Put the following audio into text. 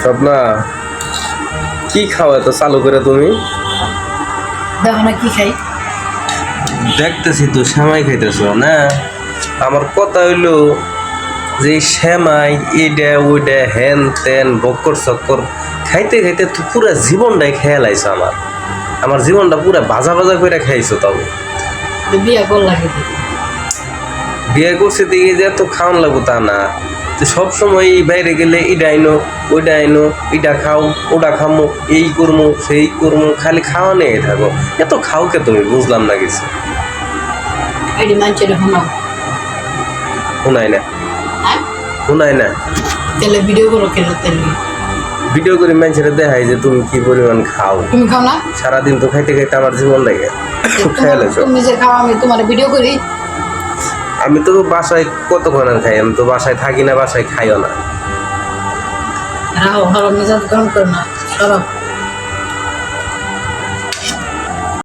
স্বপ্না কি খাও এত চালু করে তুমি? দেখো না কি খাই। দেখতেছি তো সেমাই খাইতেছ না। আমার কথা হইলো যে সেমাই এটা ওইটা হেন তেন বক্কর চক্কর খাইতে খাইতে তো পুরা জীবনটাই খেয়ে লাইছো। আমার জীবনটা পুরা ভাজা ভাজা করে খাইছো। তবে বিয়া কর লাগে বিয়ে করছে দিকে যে তো খাওয়ান লাগবো তা না। তো সবসময় বাইরে গেলে এটা আইনো ওইটা আইনো, এটা খাও ওটা খামো, এই করমো সেই করমো, খালি খাওয়া নিয়ে থাকো। এত খাও কে তুমি? বুঝলাম না কিছু। এটি মানছে শোনাও। শোনাই না, হ্যাঁ শোনাই না। তাহলে ভিডিও করো কেন? তাহলে ভিডিও করে মানুষের দেখাই যে তুমি কি পরিমাণ খাও। তুমি খাও না? সারাদিন তো খাইতে খাইতে আমার জীবন লাগে খেয়াল আছে। তুমি যে খাও আমি তোমার ভিডিও করি। আমি তো বাসায় কতক্ষণ আর খাই? আমি তো বাসায় থাকি না, বাসায় খাইও না। রাও হারাম মেজাজ গরম করো না, সরব।